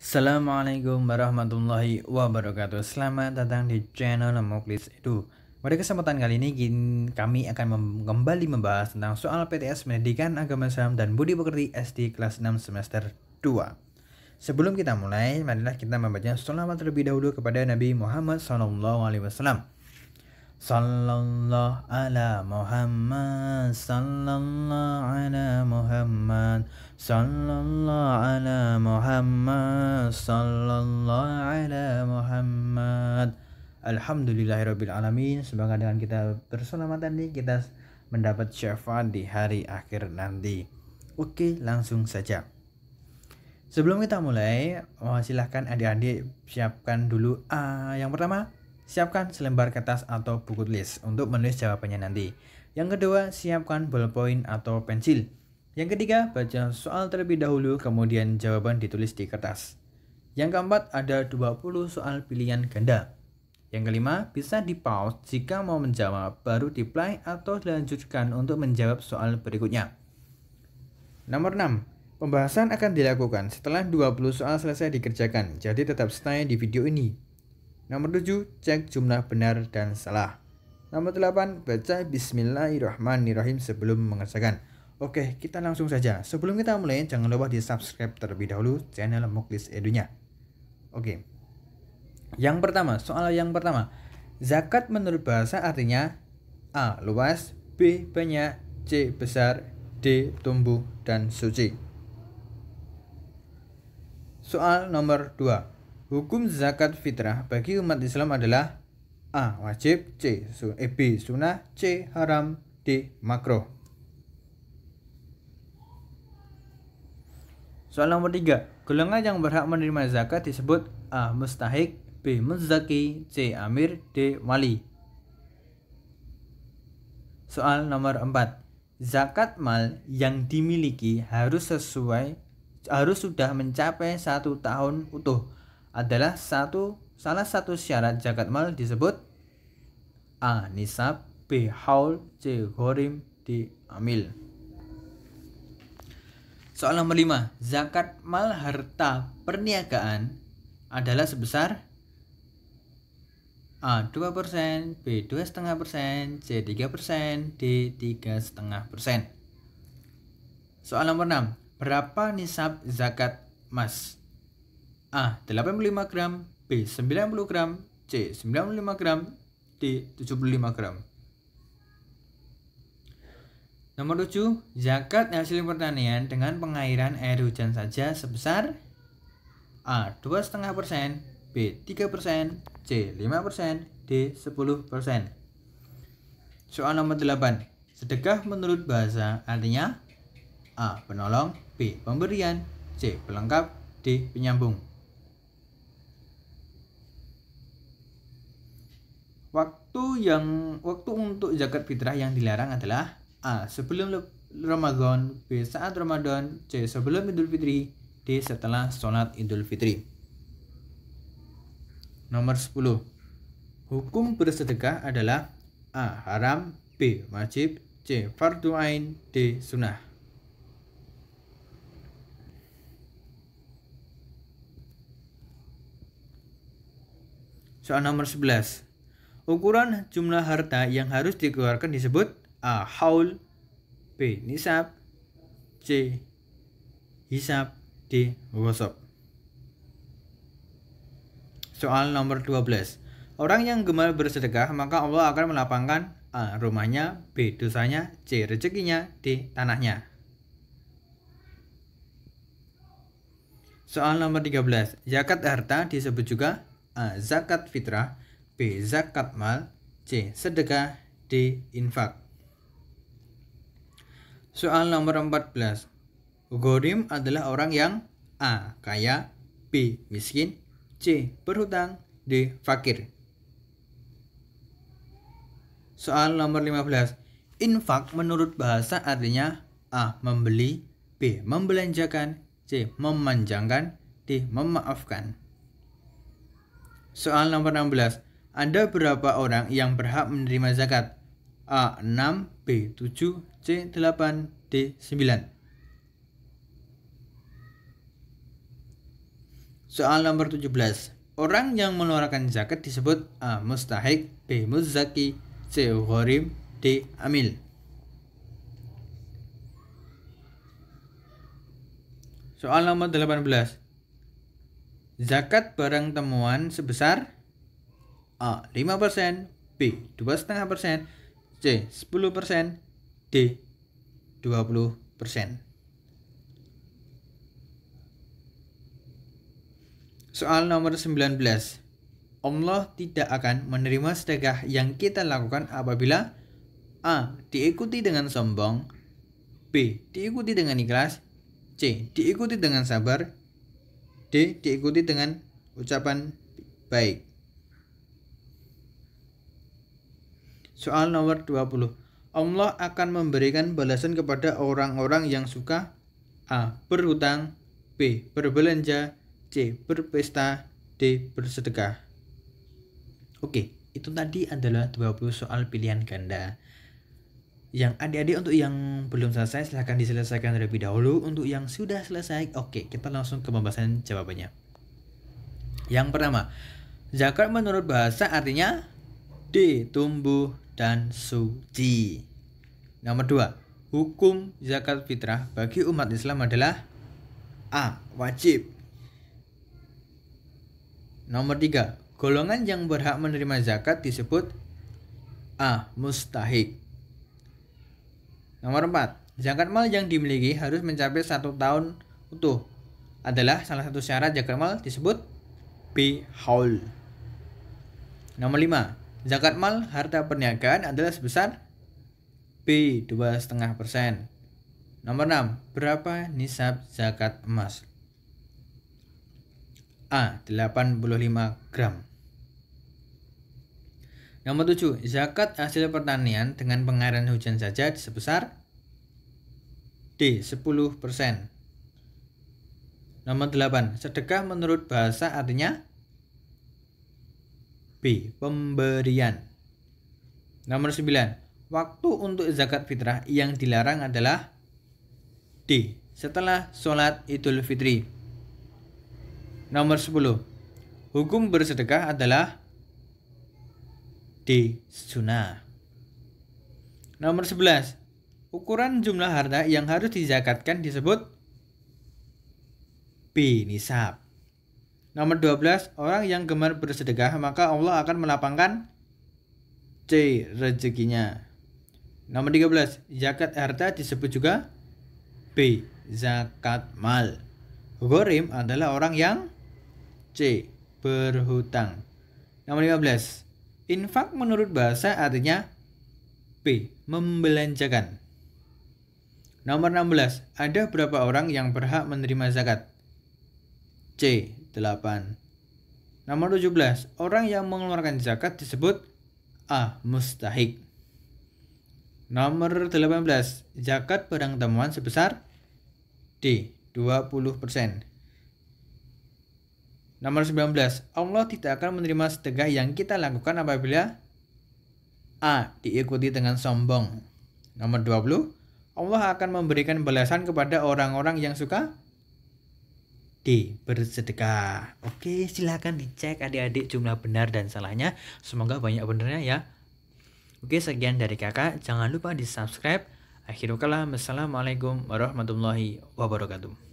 Assalamualaikum warahmatullahi wabarakatuh. Selamat datang di channel Muklis Edu. Pada kesempatan kali ini kami akan kembali membahas tentang soal PTS Pendidikan Agama Islam dan Budi Pekerti SD kelas 6 semester 2. Sebelum kita mulai, marilah kita membaca sholawat terlebih dahulu kepada Nabi Muhammad SAW. Sallallahu ala Muhammad, sallallahu ala Muhammad, sallallahu ala Muhammad, sallallahu ala Muhammad. Alhamdulillahirabbil alamin. Semoga dengan kita bersolawat tadi kita mendapat syafaat di hari akhir nanti. Oke, langsung saja. Sebelum kita mulai, silahkan adik-adik siapkan dulu yang pertama, siapkan selembar kertas atau buku tulis untuk menulis jawabannya nanti. Yang kedua, siapkan ballpoint atau pensil. Yang ketiga, baca soal terlebih dahulu, kemudian jawaban ditulis di kertas. Yang keempat, ada 20 soal pilihan ganda. Yang kelima, bisa di-pause jika mau menjawab, baru di-play atau dilanjutkan untuk menjawab soal berikutnya. Nomor 6. Pembahasan akan dilakukan setelah 20 soal selesai dikerjakan, jadi tetap stay di video ini. Nomor 7, cek jumlah benar dan salah. Nomor 8, baca bismillahirrahmanirrahim sebelum mengerjakan. Oke, kita langsung saja. Sebelum kita mulai, jangan lupa di subscribe terlebih dahulu channel Muklis Edunya. Oke. Yang pertama, soal yang pertama. Zakat menurut bahasa artinya A. Luas, B. Banyak, C. Besar, D. Tumbuh dan suci. Soal nomor 2. Hukum zakat fitrah bagi umat Islam adalah A. Wajib, B. Sunnah, C. Haram, D. Makruh. Soal nomor 3. Golongan yang berhak menerima zakat disebut A. Mustahik, B. Muzaki, C. Amir, D. Wali. Soal nomor 4. Zakat mal yang dimiliki harus sudah mencapai 1 tahun utuh adalah salah satu syarat zakat mal disebut A. Nisab, B. Haul, C. Ghorim, D. Amil. Soal nomor 5. Zakat mal harta perniagaan adalah sebesar A. 2%, B. 2,5%, C. 3%, D. 3,5%. Soal nomor 6. Berapa nisab zakat emas? A. 85 gram, B. 90 gram, C. 95 gram, D. 75 gram. Nomor 7. Zakat hasil pertanian dengan pengairan air hujan saja sebesar A. 2,5%, B. 3%, C. 5%, D. 10%. Soal nomor 8. Sedekah menurut bahasa artinya A. Penolong, B. Pemberian, C. Pelengkap, D. Penyambung. Waktu untuk zakat fitrah yang dilarang adalah A. Sebelum Ramadan, B. Saat Ramadan, C. Sebelum Idul Fitri, D. Setelah sholat Idul Fitri. Nomor 10. Hukum bersedekah adalah A. Haram, B. Wajib, C. Fardu ain, D. Sunnah. Soal nomor 11. Ukuran jumlah harta yang harus dikeluarkan disebut A. Haul, B. Nisab, C. Hisab, D. Ghosab. Soal nomor 12. Orang yang gemar bersedekah maka Allah akan melapangkan A. Rumahnya, B. Dosanya, C. Rezekinya, D. Tanahnya. Soal nomor 13. Zakat harta disebut juga A. Zakat fitrah, B. Zakat mal, C. Sedekah, D. Infak. Soal nomor 14. Ghorim adalah orang yang A. Kaya, B. Miskin, C. Berhutang, D. Fakir. Soal nomor 15. Infak menurut bahasa artinya A. Membeli, B. Membelanjakan, C. Memanjangkan, D. Memaafkan. Soal nomor 16. Ada berapa orang yang berhak menerima zakat? A. 6, B. 7, C. 8, D. 9. Soal nomor 17. Orang yang mengeluarkan zakat disebut A. Mustahik, B. Muzzaki, C. Gharim, D. Amil. Soal nomor 18. Zakat barang temuan sebesar A. 5%, B. 2,5%, C. 10%, D. 20%. Soal nomor 19. Allah tidak akan menerima sedekah yang kita lakukan apabila A. Diikuti dengan sombong, B. Diikuti dengan ikhlas, C. Diikuti dengan sabar, D. Diikuti dengan ucapan baik. Soal nomor 20. Allah akan memberikan balasan kepada orang-orang yang suka A. Berhutang, B. Berbelanja, C. Berpesta, D. Bersedekah. Oke, itu tadi adalah 20 soal pilihan ganda. Yang adik-adik untuk yang belum selesai silahkan diselesaikan terlebih dahulu. Untuk yang sudah selesai, oke, kita langsung ke pembahasan jawabannya. Yang pertama, zakat menurut bahasa artinya D. Tumbuh dan suci. Nomor 2, hukum zakat fitrah bagi umat Islam adalah A. Wajib. Nomor 3, golongan yang berhak menerima zakat disebut A. Mustahik. Nomor 4, zakat mal yang dimiliki harus mencapai 1 tahun utuh adalah salah satu syarat zakat mal disebut B. Haul. Nomor 5, zakat mal harta perniagaan adalah sebesar B. 2,5%. Nomor 6, berapa nisab zakat emas? A. 85 gram. Nomor 7, zakat hasil pertanian dengan pengairan hujan saja sebesar D. 10%. Nomor 8, sedekah menurut bahasa artinya B. Pemberian. Nomor 9, waktu untuk zakat fitrah yang dilarang adalah D. Setelah sholat Idul Fitri. Nomor 10, hukum bersedekah adalah D. Sunnah. Nomor 11, ukuran jumlah harta yang harus dizakatkan disebut B. Nisab. Nomor 12, orang yang gemar bersedekah maka Allah akan melapangkan C. Rezekinya. Nomor 13, zakat harta disebut juga B. Zakat mal. Gharim adalah orang yang C. Berhutang. Nomor 15, infak menurut bahasa artinya B. Membelanjakan. Nomor 16, ada berapa orang yang berhak menerima zakat? C. 8. Nomor 17, orang yang mengeluarkan zakat disebut A. Mustahik. Nomor 18, zakat barang temuan sebesar D. 20%. Nomor 19, Allah tidak akan menerima sedekah yang kita lakukan apabila A. Diikuti dengan sombong. Nomor 20, Allah akan memberikan balasan kepada orang-orang yang suka D. Bersedekah. Oke, silakan dicek adik-adik jumlah benar dan salahnya. Semoga banyak benernya ya. Oke, sekian dari kakak. Jangan lupa di subscribe. Akhirul kalam. Assalamualaikum warahmatullahi wabarakatuh.